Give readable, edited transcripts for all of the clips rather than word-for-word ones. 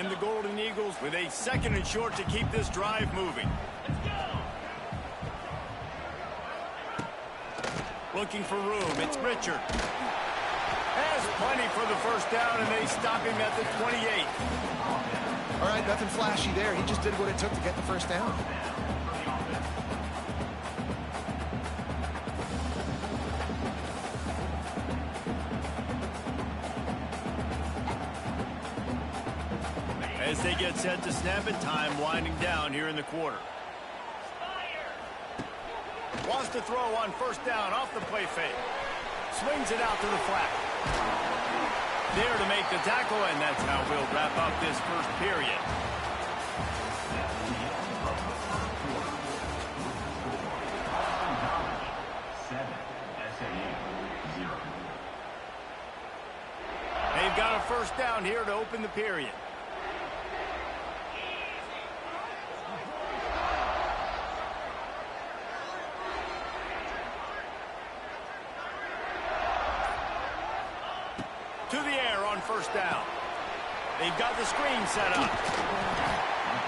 And the Golden Eagles with a 2nd and short to keep this drive moving. Looking for room. It's Richard. Has plenty for the first down, and they stop him at the 28. All right, nothing flashy there. He just did what it took to get the first down. As they get set to snap it, time winding down here in the quarter. Wants to throw on first down off the play fake. Swings it out to the flat. There to make the tackle, and that's how we'll wrap up this first period. They've got a first down here to open the period. To the air on first down. They've got the screen set up.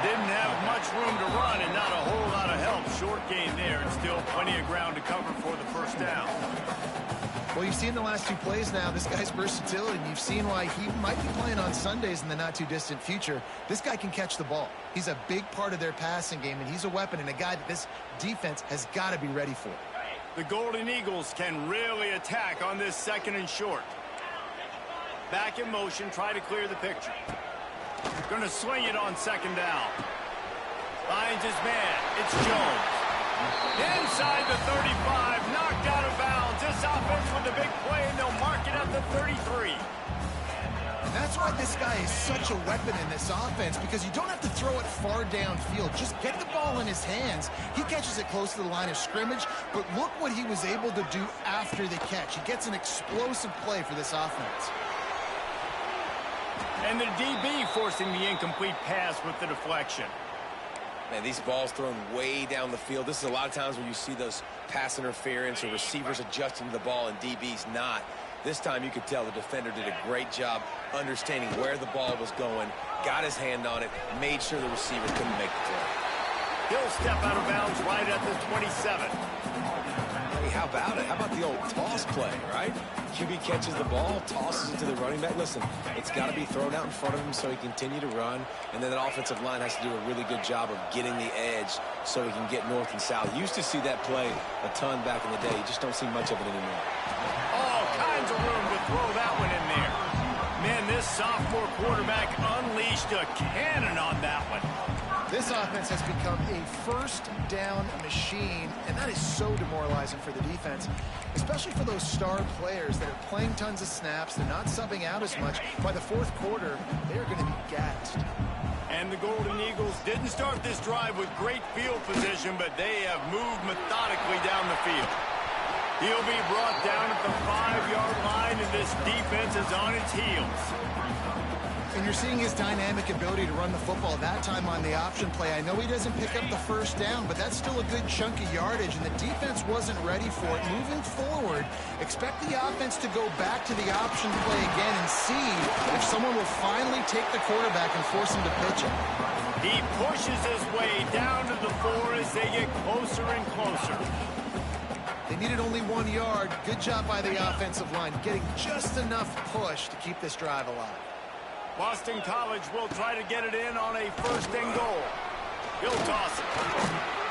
Didn't have much room to run and not a whole lot of help. Short gain there and still plenty of ground to cover for the first down. Well, you've seen the last 2 plays now. This guy's versatility, and you've seen why he might be playing on Sundays in the not-too-distant future. This guy can catch the ball. He's a big part of their passing game, and he's a weapon and a guy that this defense has got to be ready for. The Golden Eagles can really attack on this 2nd and short. Back in motion, try to clear the picture. Going to swing it on 2nd down. Finds his man. It's Jones. Inside the 35, knocked out of bounds. This offense with a big play, and they'll mark it at the 33. That's why this guy is such a weapon in this offense, because you don't have to throw it far downfield. Just get the ball in his hands. He catches it close to the line of scrimmage, but look what he was able to do after the catch. He gets an explosive play for this offense. And the DB forcing the incomplete pass with the deflection. Man, these balls thrown way down the field. This is a lot of times where you see those pass interference or receivers adjusting to the ball and DBs not. This time you could tell the defender did a great job understanding where the ball was going, got his hand on it, made sure the receiver couldn't make the throw. He'll step out of bounds right at the 27. Hey, how about it? How about the old toss play, right? QB catches the ball, tosses it to the running back. Listen, it's got to be thrown out in front of him so he can continue to run, and then that offensive line has to do a really good job of getting the edge so he can get north and south. You used to see that play a ton back in the day. You just don't see much of it anymore. All kinds of room to throw that one in there. Man, this sophomore quarterback unleashed a cannon on that one. This offense has become a first down machine, and that is so demoralizing for the defense, especially for those star players that are playing tons of snaps. They're not subbing out as much. By the 4th quarter, they're going to be gassed. And the Golden Eagles didn't start this drive with great field position, but they have moved methodically down the field. He'll be brought down at the 5-yard line, and this defense is on its heels. And you're seeing his dynamic ability to run the football, that time on the option play. I know he doesn't pick up the first down, but that's still a good chunk of yardage, and the defense wasn't ready for it. Moving forward, expect the offense to go back to the option play again and see if someone will finally take the quarterback and force him to pitch it. He pushes his way down to the 4 as they get closer and closer. They needed only 1 yard. Good job by the offensive line, getting just enough push to keep this drive alive. Boston College will try to get it in on a 1st and goal. He'll toss it.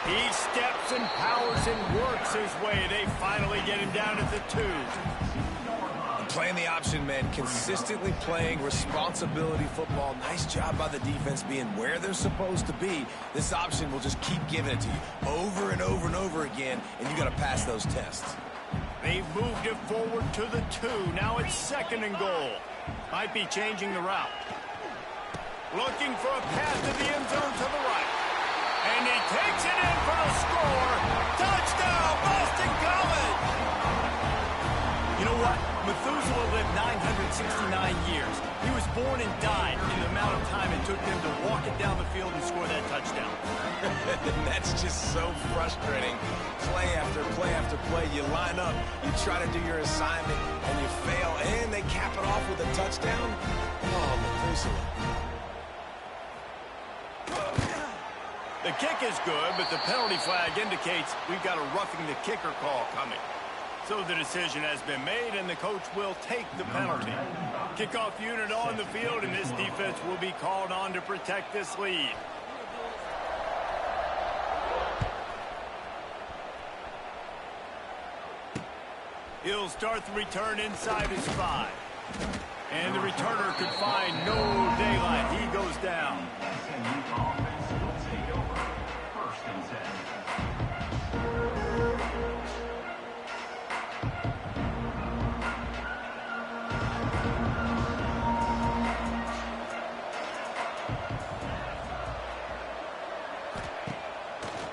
He steps and powers and works his way. They finally get him down at the 2. Playing the option, man, consistently playing responsibility football. Nice job by the defense being where they're supposed to be. This option will just keep giving it to you over and over and over again, and you got to pass those tests. They've moved it forward to the 2. Now it's 2nd and goal. Might be changing the route. Looking for a path to the end zone to the right. And he takes it in for the score. Touchdown, Boston College! You know what? Methuselah lived 969 years. He was born and died in the amount of time it took them to walk it down the field and score that touchdown. That's just so frustrating. Play after play after play. You line up, you try to do your assignment, and you fail, and they cap it off with a touchdown. Oh, Methuselah. The kick is good, but the penalty flag indicates we've got a roughing the kicker call coming. So the decision has been made, and the coach will take the penalty. Kickoff unit on the field, and this defense will be called on to protect this lead. He'll start the return inside his 5. And the returner could find no daylight. He goes down.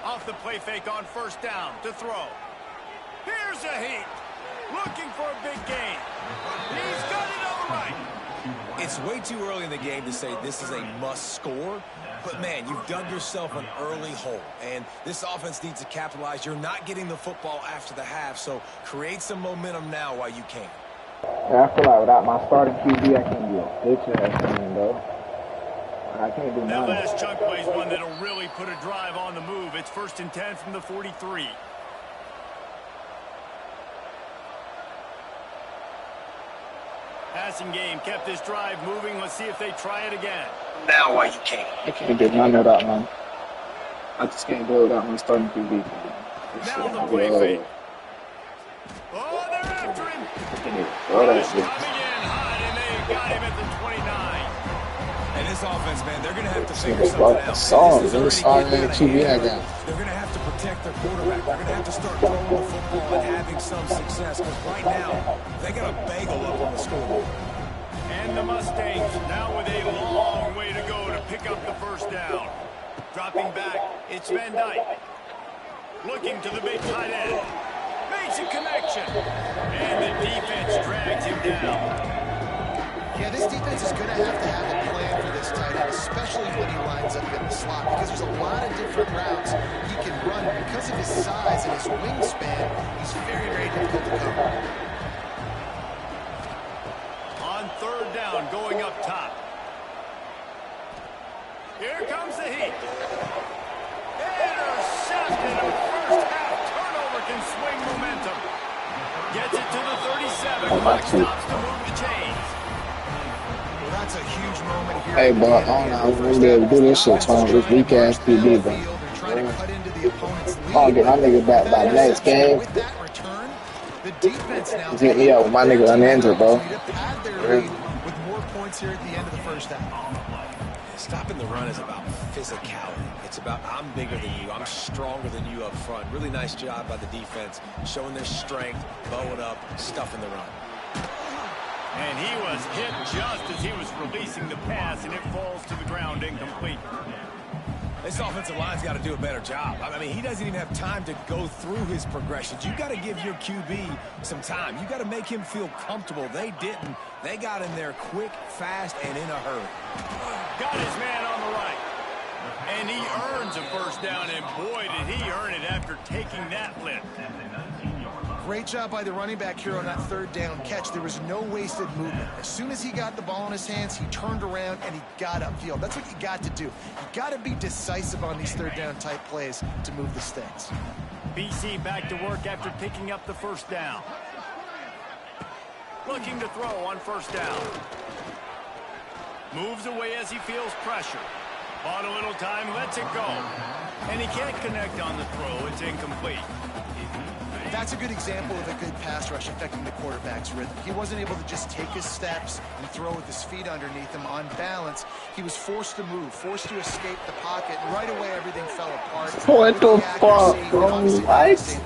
Off the play fake on first down to throw. Here's a heat. Looking for a big gain. He's got it all right. It's way too early in the game to say this is a must score. But, man, you've dug yourself an early hole. And this offense needs to capitalize. You're not getting the football after the half, so create some momentum now while you can. Yeah, I feel like without my starting QB, I can't do a bitch-ass team, though. I can't do that none. last chunk play is one that'll really put a drive on the move. It's 1st and 10 from the 43. Passing game kept this drive moving. Let's see if they try it again. Now while you can. I can't do none of that, man. I just can't do it without my starting QB. Now the play fake. Oh, they're after him. Oh, He's that's good. coming in hot, and they got him at the 29. And this offense, man, they're going to have to figure It's something like a out. song. This is It's already starting getting in the out of QB hand. again. They're going to have to protect their quarterback. They're going to have to start throwing the football and having some success. Because right now, they got a bagel up on the scoreboard. And the Mustangs now with a long way to go to pick up the first down. Dropping back, it's Van Dyke. Looking to the big tight end. Makes a connection. And the defense drags him down. Yeah, this defense is going to have a plan for this tight end, especially when he lines up in the slot, because there's a lot of different routes he can run. Because of his size and his wingspan, he's very, very difficult to cover. On 3rd down, going up top. Here comes the heat. Intercepted. A first half turnover can swing momentum. Gets it to the 37. Clock stops to move the chains. Well, that's a huge moment here. Hey, but I don't know how we're gonna be able to do this shit, Tom. This weak-ass QB, bro. They're trying to cut into the opponent's lead. I'll get my nigga back by the next game. With that return, the defense now Just hit me up with my nigga uninjured, bro. to pad their lead with more points here at the end of the first half. Stopping the run is about physicality. It's about I'm bigger than you. I'm stronger than you up front. Really nice job by the defense, showing their strength, bowing up, stuffing the run. And he was hit just as he was releasing the pass, and it falls to the ground incomplete. This offensive line's got to do a better job. I mean, he doesn't even have time to go through his progressions. You got to give your QB some time. You got to make him feel comfortable. They didn't. They got in there quick, fast, and in a hurry. Got his man on the right. And he earns a first down, and boy, did he earn it after taking that lift. Great job by the running back here on that 3rd down catch. There was no wasted movement. As soon as he got the ball in his hands, he turned around and he got upfield. That's what you got to do. You got to be decisive on these 3rd down type plays to move the sticks. BC back to work after picking up the first down. Looking to throw on first down. Moves away as he feels pressure. Bought a little time, lets it go. And he can't connect on the throw. It's incomplete. That's a good example of a good pass rush affecting the quarterback's rhythm. He wasn't able to just take his steps and throw with his feet underneath him on balance. He was forced to move, forced to escape the pocket, and right away everything fell apart. What the fuck, bro? What?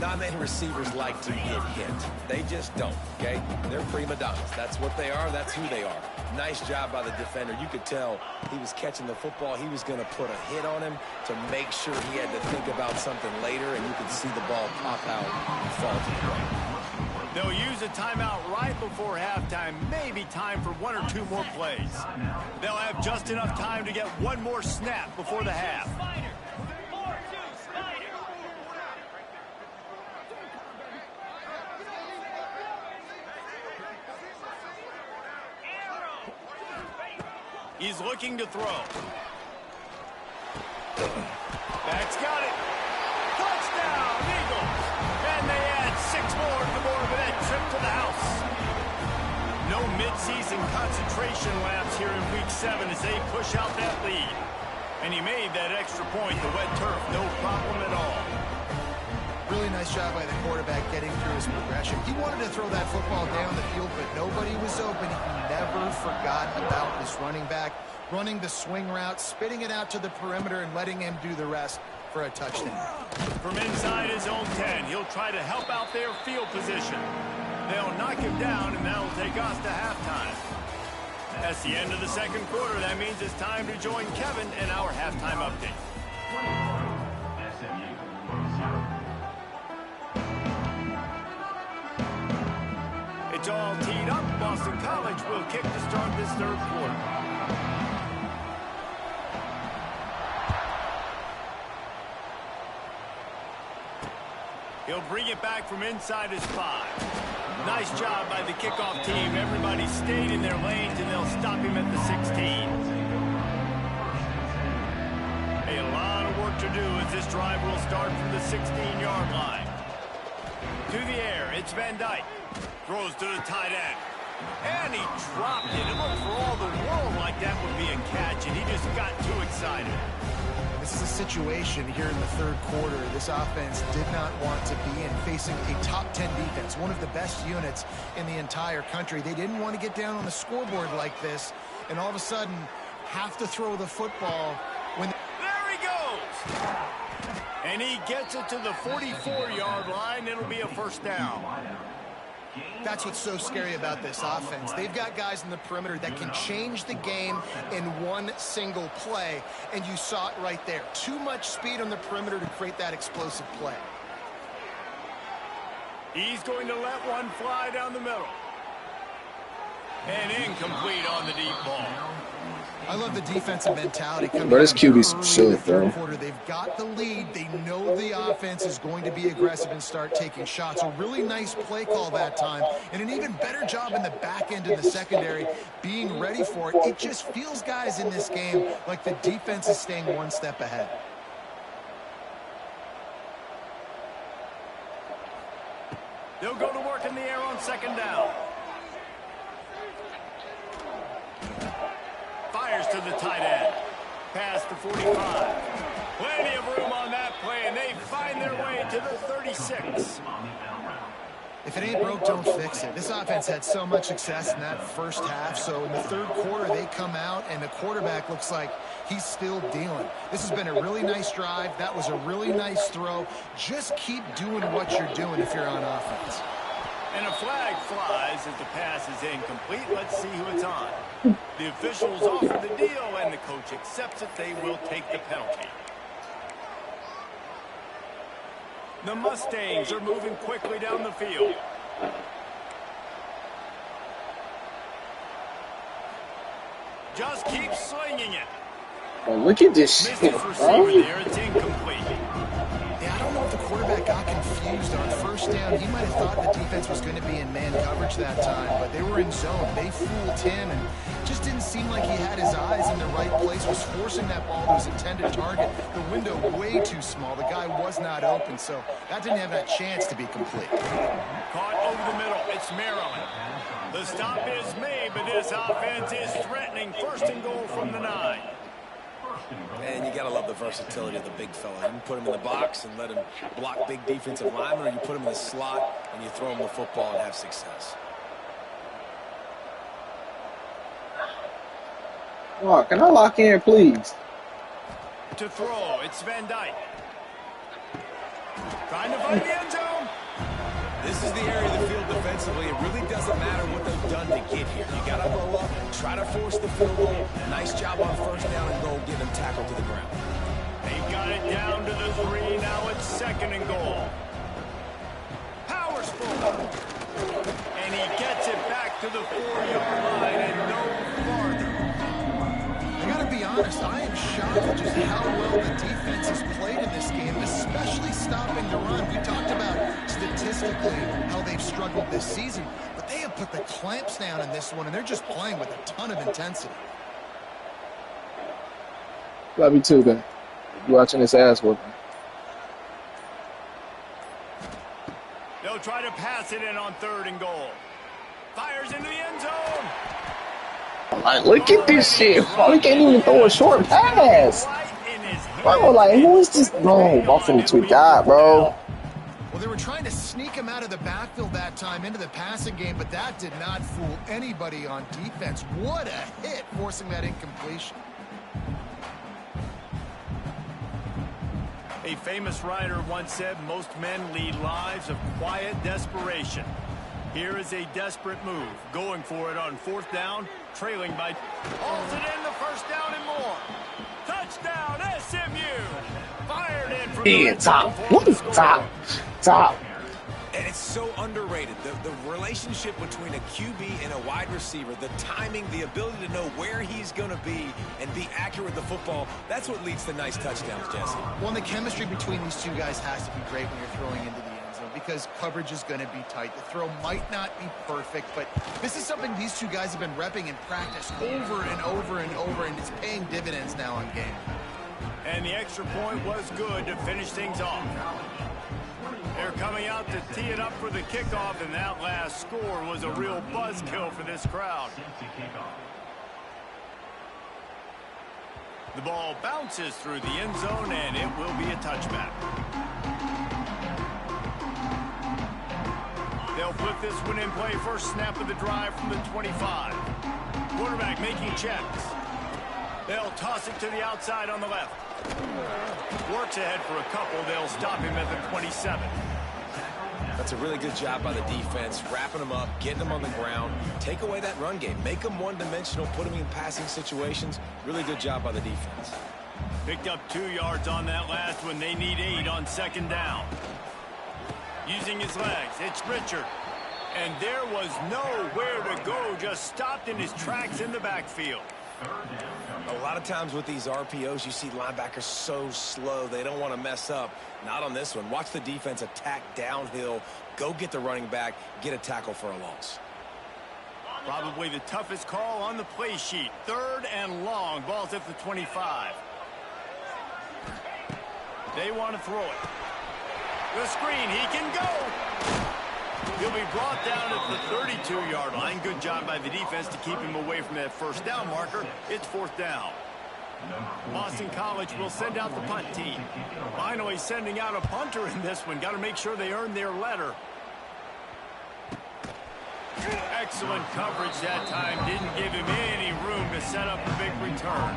Not many receivers like to get hit. They just don't, okay? They're prima donnas. That's what they are. That's who they are. Nice job by the defender. You could tell he was catching the football. He was going to put a hit on him to make sure he had to think about something later, and you could see the ball pop out and fall to the ground. They'll use a timeout right before halftime. Maybe time for 1 or 2 more plays. They'll have just enough time to get one more snap before the half. He's looking to throw. That's got it. Touchdown, Eagles. And they add 6 more to the board with that trip to the house. No midseason concentration laps here in Week 7 as they push out that lead. And he made that extra point, the wet turf, no problem at all. Really nice job by the quarterback getting through his progression. He wanted to throw that football down the field, but nobody was open. He never forgot about his running back, running the swing route, spitting it out to the perimeter, and letting him do the rest for a touchdown. From inside his own 10, he'll try to help out their field position. They'll knock him down, and that'll take us to halftime. That's the end of the second quarter. That means it's time to join Kevin in our halftime update. It's all teed up. Boston College will kick to start this third quarter. He'll bring it back from inside his 5. Nice job by the kickoff team. Everybody stayed in their lanes, and they'll stop him at the 16. A lot of work to do as this drive will start from the 16-yard line. To the air, it's Van Dyke. Throws to the tight end. And he dropped it. It looked for all the world like that would be a catch, and he just got too excited. This is a situation here in the third quarter this offense did not want to be in, facing a top 10 defense, one of the best units in the entire country. They didn't want to get down on the scoreboard like this, and all of a sudden have to throw the football when... There he goes! And he gets it to the 44-yard line. It'll be a first down. That's what's so scary about this offense. They've got guys in the perimeter that can change the game in one single play, and you saw it right there. Too much speed on the perimeter to create that explosive play. He's going to let one fly down the middle. And incomplete on the deep ball. I love the defensive mentality coming But this out QB's early silly, in the third bro. quarter. They've got the lead. They know the offense is going to be aggressive and start taking shots. A really nice play call that time, and an even better job in the back end of the secondary being ready for it. It just feels, guys, in this game like the defense is staying one step ahead. They'll go to work in the air on second down. Fires to the tight end. Pass to 45. Plenty of room on that play, and they find their way to the 36. If it ain't broke, don't fix it. This offense had so much success in that first half, so in the third quarter they come out, and the quarterback looks like he's still dealing. This has been a really nice drive. That was a really nice throw. Just keep doing what you're doing if you're on offense. And a flag flies as the pass is incomplete. Let's see who it's on. The officials offer the deal, and the coach accepts it. They will take the penalty. The Mustangs are moving quickly down the field. Just keep slinging it. Oh, look at this Missed shit, his bro. receiver there. It's incomplete. Yeah, I don't know if the quarterback got confused on first down. He might have thought the defense was going to be in man coverage that time, but they were in zone. They fooled him, and just didn't seem like he had his eyes in the right place, was forcing that ball to his intended target. The window way too small. The guy was not open, so that didn't have that chance to be complete. Caught over the middle. It's Maryland. The stop is made, but this offense is threatening. First and goal from the 9. And you got to love the versatility of the big fella. You can put him in the box and let him block big defensive linemen, or you put him in the slot and you throw him the football and have success. Oh, can I lock in, please? To throw, it's Van Dyke. Trying to find the end zone. This is the area of the field defensively. It really doesn't matter what they've done to get here. You got to roll up, try to force the field goal. Nice job on first down and goal, get them tackled to the ground. They've got it down to the 3. Now it's second and goal. Powers forward. And he gets it back to the 4-yard line and no farther. I got to be honest, I am shocked at just how well the defense has played in this game, especially stopping the run. We talked about statistically how they've struggled this season, but they have put the clamps down in this one, and they're just playing with a ton of intensity. Love you too, man. watching this ass whooping. They'll try to pass it in on 3rd and goal. Fires into the end zone. Like, look at this shit, bro. He can't even throw a short pass. Bro, like, who is this? Bro, I'm finna tweak that, bro. Well, they were trying to sneak him out of the backfield that time into the passing game, but that did not fool anybody on defense. What a hit, forcing that incompletion. A famous writer once said, most men lead lives of quiet desperation. Here is a desperate move, going for it on 4th down, trailing by... Hauls it in the 1st down and more. Touchdown, SMU! Fired in from the Top. And it's so underrated. The relationship between a QB and a wide receiver, the timing, the ability to know where he's going to be and be accurate with the football, that's what leads to nice touchdowns, Jesse. Well, and the chemistry between these two guys has to be great when you're throwing into the end zone because coverage is going to be tight. The throw might not be perfect, but this is something these two guys have been repping in practice over and over and over, and it's paying dividends now on game. And the extra point was good to finish things off. They're coming out to tee it up for the kickoff, and that last score was a real buzzkill for this crowd. The ball bounces through the end zone, and it will be a touchback. They'll put this one in play. First snap of the drive from the 25. Quarterback making checks. They'll toss it to the outside on the left. Works ahead for a couple. They'll stop him at the 27. That's a really good job by the defense, wrapping them up, getting them on the ground, take away that run game, make them one-dimensional, put them in passing situations. Really good job by the defense. Picked up 2 yards on that last one. They need 8 on 2nd down. Using his legs, it's Richard. And there was nowhere to go, just stopped in his tracks in the backfield. A lot of times with these RPOs, you see linebackers so slow, they don't want to mess up. Not on this one. Watch the defense attack downhill, go get the running back, get a tackle for a loss. Probably the toughest call on the play sheet. 3rd and long. Ball's at the 25. They want to throw it. The screen, he can go. He'll be brought down at the 32-yard line. Good job by the defense to keep him away from that 1st down marker. It's 4th down. Boston College will send out the punt team. Finally sending out a punter in this one. Got to make sure they earn their letter. Excellent coverage that time. Didn't give him any room to set up a big return.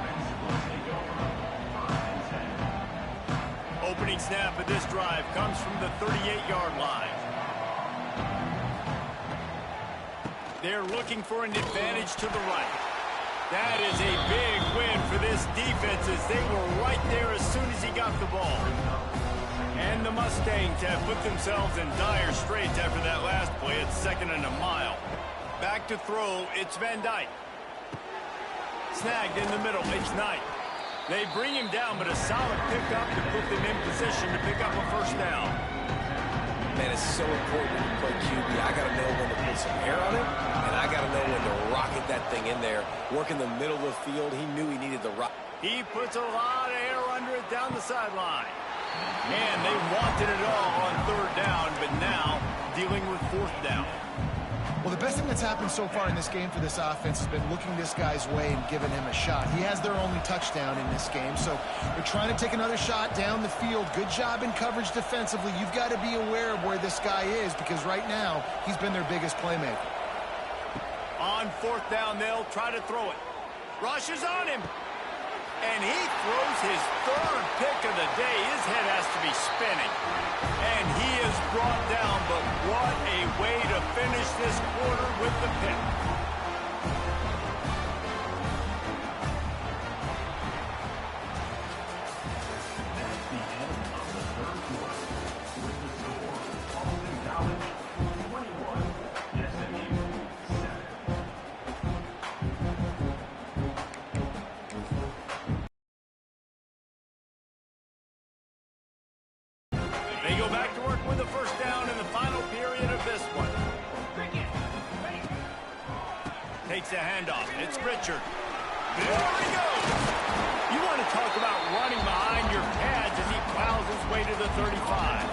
Opening snap of this drive comes from the 38-yard line. They're looking for an advantage to the right. That is a big win for this defense as they were right there as soon as he got the ball. And the Mustangs have put themselves in dire straits after that last play. It's 2nd and a mile. Back to throw, it's Van Dyke. Snagged in the middle, it's Knight. They bring him down, but a solid pickup to put them in position to pick up a 1st down. Man, it's so important when you play QB. I got to know when to put some air on it, and I got to know when to rocket that thing in there. Work in the middle of the field. He knew he needed the rock. He puts a lot of air under it down the sideline. Man, they wanted it all on 3rd down, but now dealing with 4th down. Well, the best thing that's happened so far in this game for this offense has been looking this guy's way and giving him a shot. He has their only touchdown in this game, so they're trying to take another shot down the field. Good job in coverage defensively. You've got to be aware of where this guy is because right now he's been their biggest playmaker. On 4th down, they'll try to throw it. Rush is on him. And he throws his 3rd pick of the day. His head has to be spinning. And he is brought down, but what a way to finish this quarter with the pick. They go back to work with the 1st down in the final period of this one. Takes a handoff. It's Richard. There he goes. You want to talk about running behind your pads as he plows his way to the 35.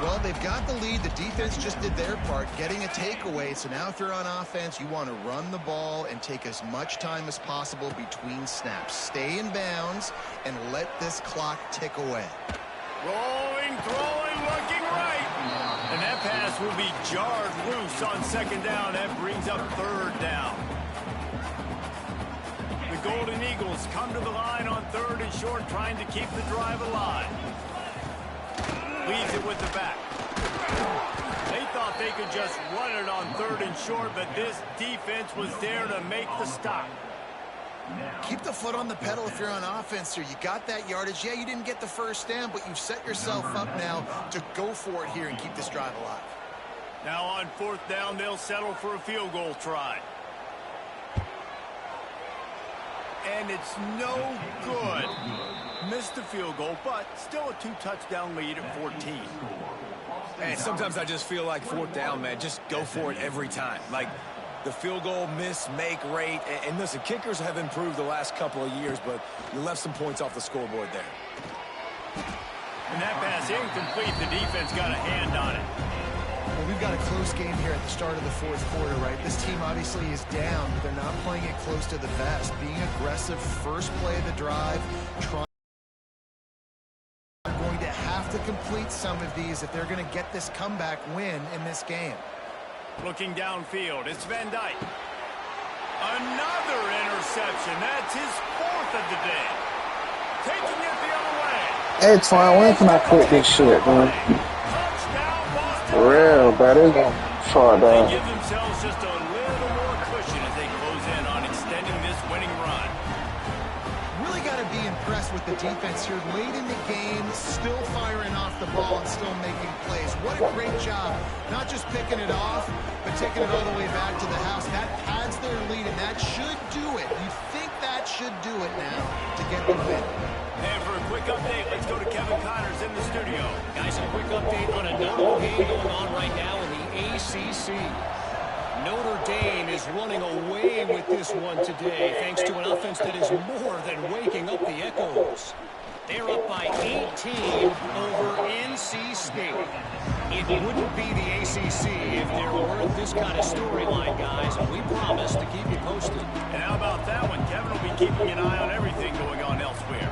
Well, they've got the lead. The defense just did their part, getting a takeaway. So now if you're on offense, you want to run the ball and take as much time as possible between snaps. Stay in bounds and let this clock tick away. Rolling, throwing, looking right. And that pass will be jarred loose on second down. That brings up third down. The Golden Eagles come to the line on third and short, trying to keep the drive alive. Leads it with the back. They thought they could just run it on third and short, but this defense was there to make the stop. Keep the foot on the pedal if you're on offense here. You got that yardage. Yeah, you didn't get the first down, but you've set yourself up now to go for it here and keep this drive alive. Now on fourth down, they'll settle for a field goal try. And it's no good. Missed the field goal, but still a 2-touchdown lead at 14. And sometimes I just feel like fourth down, man, just go for it every time. Like the field goal miss, make rate. And listen, kickers have improved the last couple of years, but you left some points off the scoreboard there. And that pass incomplete. The defense got a hand on it. Well, we've got a close game here at the start of the fourth quarter, right? This team obviously is down, but they're not playing it close to the vest. Being aggressive, first play of the drive, trying going to have to complete some of these if they're going to get this comeback win in this game. Looking downfield, it's Van Dyke. Another interception. That's his fourth of the day. Taking it the other way. Hey, Twan, when can I quit this shit, man? For real, bro. They're going far They down. give themselves just a little more cushion as they close in on extending this winning run. Really got to be impressed with the defense here. Late in the game, still firing off the ball and still making plays. What a great job. Not just picking it off, but taking it all the way back to the house. That pads their lead, and that should do it. You think that should do it now to get the win. And for a quick update, let's go to Kevin Connors in the studio. Guys, a quick update on a notable game going on right now in the ACC. Notre Dame is running away with this one today thanks to an offense that is more than waking up the echoes. They're up by 18 over NC State. It wouldn't be the ACC if there weren't this kind of storyline, guys, and we promise to keep you posted. And how about that one? Kevin will be keeping an eye on everything going on elsewhere.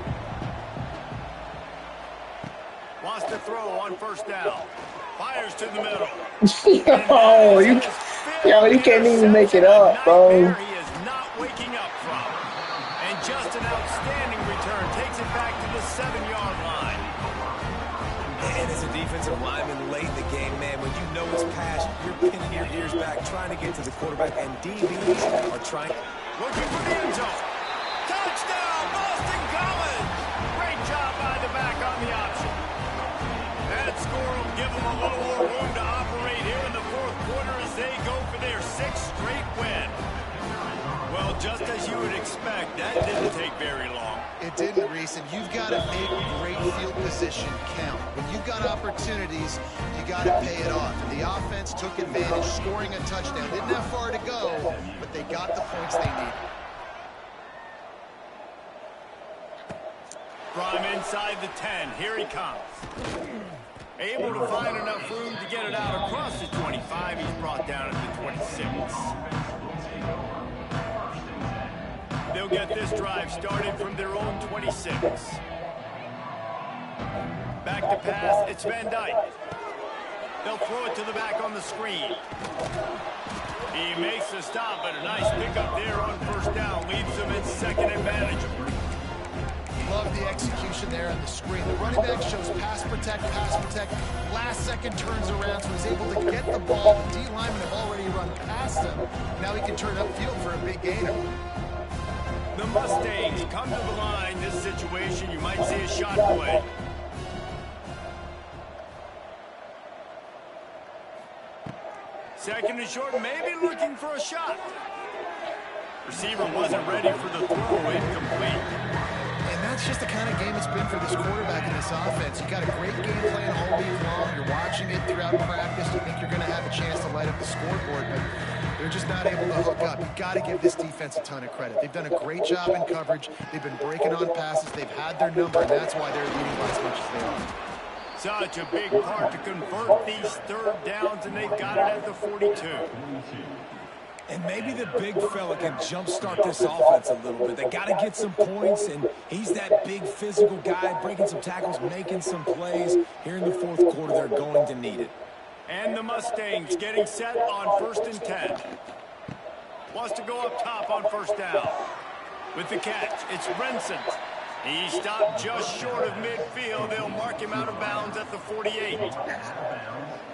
Wants to throw on first down. Fires to the middle. You can't even make it up, bro. He is not waking up from. And just an outstanding return. Takes it back to the 7-yard line. And as a defensive lineman late in the game, man, when you know it's past, you're pinning your ears back, trying to get to the quarterback, and DBs are trying. Looking for the end zone. Touchdown, Boston College. Great job by the back on the option. That score will give them a little more room to operate here in the fourth quarter as they go for their 6th straight win. Well, just as you would expect, that didn't take very long. It didn't, Reese, and you've got to make great field position count. When you've got opportunities, you got to pay it off. And the offense took advantage, scoring a touchdown. Didn't have far to go, but they got the points they needed. From inside the 10, here he comes. Able to find enough room to get it out across the 25. He's brought down at the 26. They'll get this drive started from their own 26. Back to pass, it's Van Dyke. They'll throw it to the back on the screen. He makes the stop, but a nice pickup there on first down. Leaves them in second and manageable. Love the execution there on the screen. The running back shows pass protect, last second turns around, so he's able to get the ball. The D linemen have already run past him. Now he can turn upfield for a big gainer. The Mustangs come to the line. This situation, you might see a shot play. Second and short, maybe looking for a shot. Receiver wasn't ready for the throw, incomplete. And that's just the kind of game it's been for this quarterback in this offense. You got a great game plan all week long. You're watching it throughout practice. You think you're going to have a chance to light up the scoreboard, but They're just not able to hook up. You've got to give this defense a ton of credit. They've done a great job in coverage. They've been breaking on passes. They've had their number, and that's why they're leading by as much as they are. Such a big part to convert these third downs, and they've got it at the 42. And maybe the big fella can jumpstart this offense a little bit. They got to get some points, and he's that big physical guy, breaking some tackles, making some plays. Here in the fourth quarter, they're going to need it. And the Mustangs getting set on 1st and 10. Wants to go up top on 1st down. With the catch, it's Renson. He stopped just short of midfield. They'll mark him out of bounds at the 48.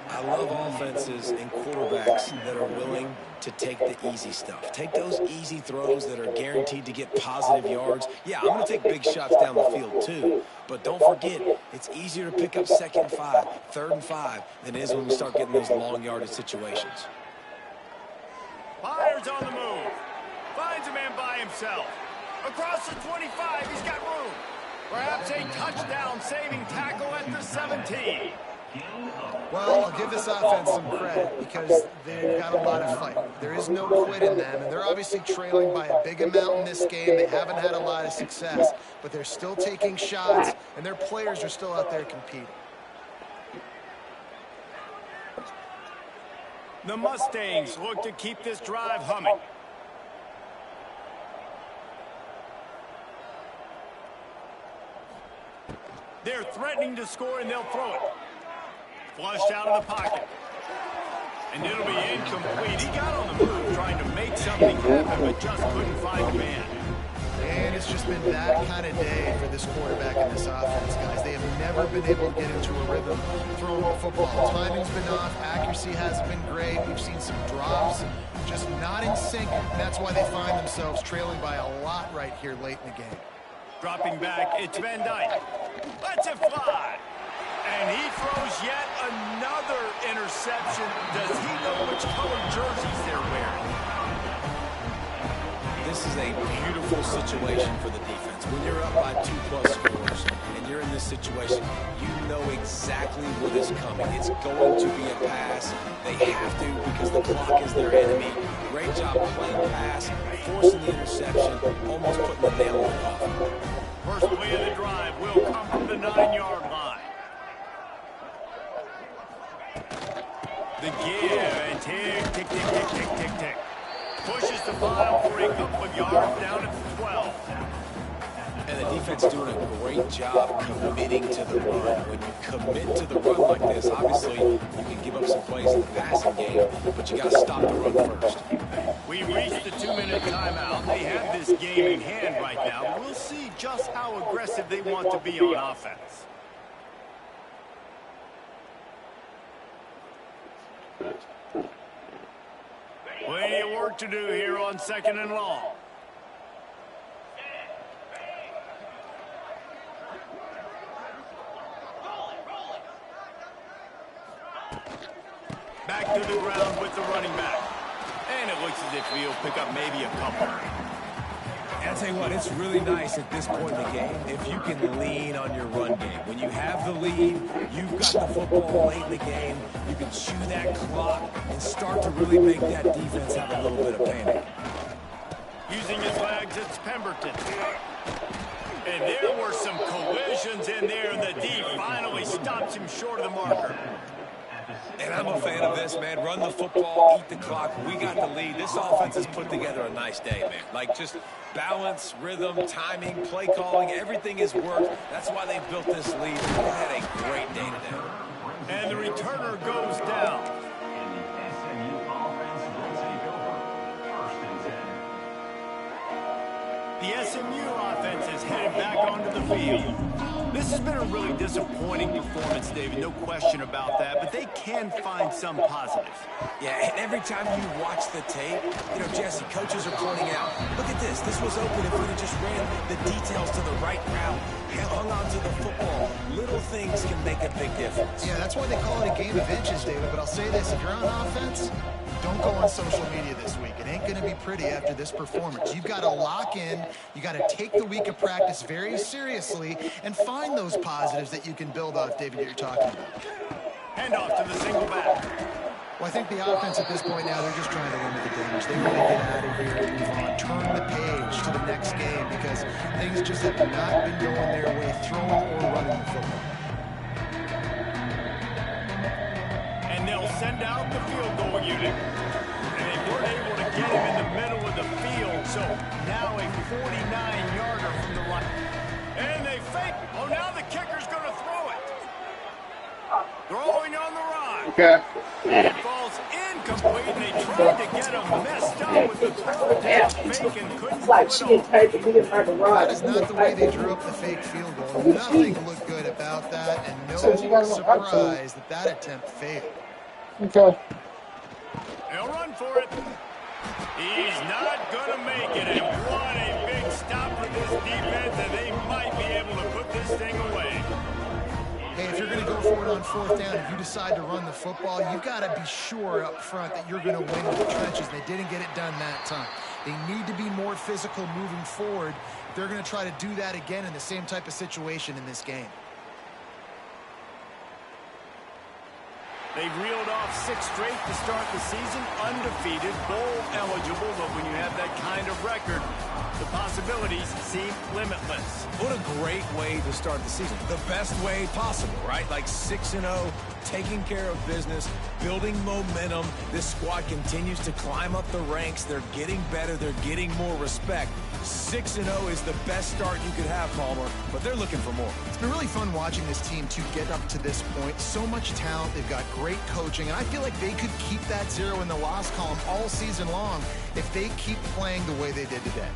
I love offenses and quarterbacks that are willing to take the easy stuff. Take those easy throws that are guaranteed to get positive yards. Yeah, I'm going to take big shots down the field too. But don't forget, it's easier to pick up 2nd and 5, 3rd and 5 than it is when we start getting those long yardage situations. Fires on the move. Finds a man by himself. Across the 25, he's got room. Perhaps a touchdown-saving tackle at the 17. Well, I'll give this offense some credit because they've got a lot of fight. There is no quit in them, and they're obviously trailing by a big amount in this game. They haven't had a lot of success, but they're still taking shots, and their players are still out there competing. The Mustangs look to keep this drive humming. They're threatening to score, and they'll throw it. Flushed out of the pocket. And it'll be incomplete. He got on the move trying to make something happen, but just couldn't find a man. And it's just been that kind of day for this quarterback and this offense, guys. They have never been able to get into a rhythm throwing the football. Timing's been off. Accuracy hasn't been great. We've seen some drops, just not in sync. And that's why they find themselves trailing by a lot right here late in the game. Dropping back, it's Van Dyke. Lets it fly. And he throws yet another interception. Does he know which color jerseys they're wearing? This is a beautiful situation for the defense. When you're up by 2+ scores and you're in this situation, you know exactly what is coming. It's going to be a pass. They have to because the clock is their enemy. Great job playing pass, forcing the interception, almost putting the nail in the coffin. First play of the drive will come from the 9-yard line. The give and tick, tick, tick, tick, tick, tick, tick. Pushes the file for a couple of yards down at the 12. And the defense doing a great job committing to the run. When you commit to the run like this, obviously you can give up some plays in the passing game, but you got to stop the run first. We reached the 2-minute timeout. They have this game in hand right now. We'll see just how aggressive they want to be on offense. Plenty of work to do here on 2nd and long. Back to the ground with the running back. And it looks as if he'll pick up maybe a couple. And I'll tell you what, it's really nice at this point in the game if you can lean on your run game. When you have the lead, you've got the football late in the game, you can chew that clock and start to really make that defense have a little bit of panic. Using his legs, it's Pemberton. And there were some collisions in there, and the D finally stops him short of the marker. And I'm a fan of this, man. Run the football, eat the clock. We got the lead. This offense has put together a nice day, man. Like, just balance, rhythm, timing, play calling, everything has worked. That's why they built this lead. They had a great day today. And the returner goes down. The SMU offense is headed back onto the field. This has been a really disappointing performance, David, no question about that, but they can find some positives. Yeah, and every time you watch the tape, you know, Jesse, coaches are pointing out, look at this. This was open if we had just ran the details to the right route, hung on to the football. Little things can make a big difference. Yeah, that's why they call it a game of inches, David, but I'll say this, if you're on offense, don't go on social media this week. It ain't going to be pretty after this performance. You've got to lock in. You got to take the week of practice very seriously and find those positives that you can build off, David, that you're talking about. Hand off to the single back. Well, I think the offense at this point now, they're just trying to limit the damage. They want to get out of here and move on, turn the page to the next game because things just have not been going their way, throwing or running the football. And they'll send out the field goal unit. And they weren't able to get him in the middle of the field, so now a 49-yarder from the right. And they fake. Oh, now the kicker's going to throw it. Throwing on the run. Okay. It falls incomplete, and they tried to get him messed up with the throw down fake and couldn't do it all. That is not the way they drew up the fake field goal. Nothing looked good about that, and no surprise that that attempt failed. Okay. They'll run for it. He's not going to make it, and what a big stop for this defense, and they might be able to put this thing away. Hey, if you're going to go for it on fourth down, if you decide to run the football, you've got to be sure up front that you're going to win in the trenches. They didn't get it done that time. They need to be more physical moving forward. They're going to try to do that again in the same type of situation in this game. They've reeled off 6 straight to start the season, undefeated, bowl eligible, but when you have that kind of record, the possibilities seem limitless. What a great way to start the season. The best way possible, right? Like 6-0, taking care of business, building momentum. This squad continues to climb up the ranks. They're getting better. They're getting more respect. 6-0 is the best start you could have, Palmer, but they're looking for more. It's been really fun watching this team to get up to this point. So much talent. They've got great coaching, and I feel like they could keep that 0 in the loss column all season long if they keep playing the way they did today.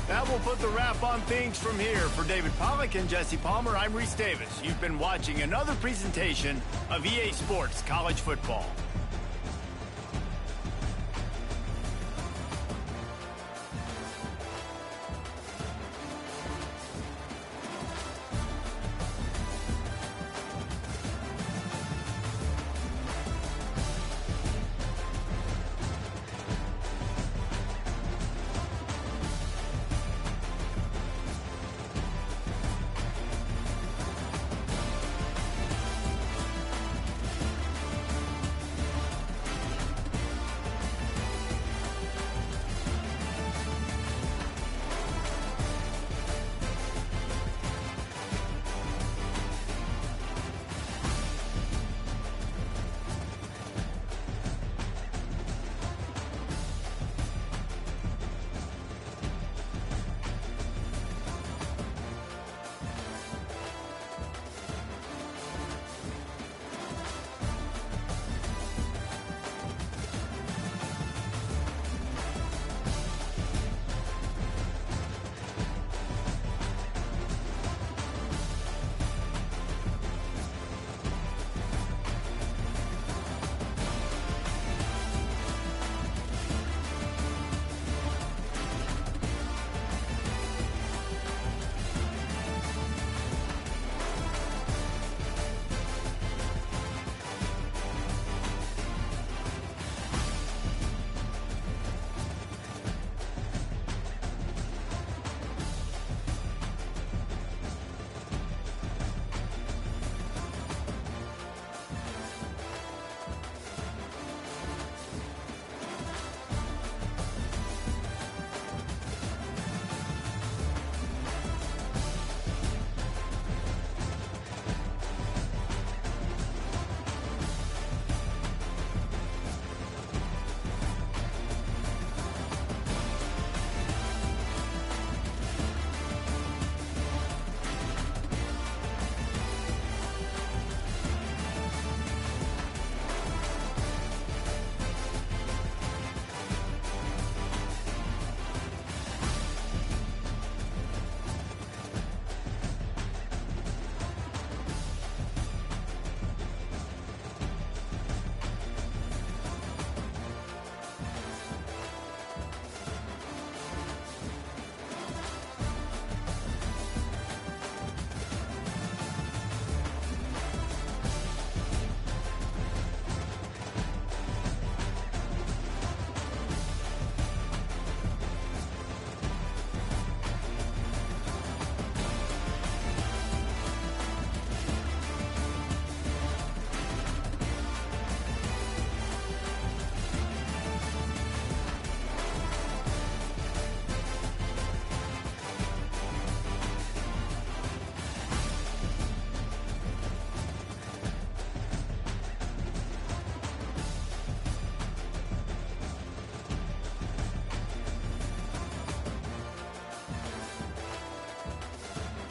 That will put the wrap on things from here. For David Pollack and Jesse Palmer, I'm Reese Davis. You've been watching another presentation of EA Sports College Football.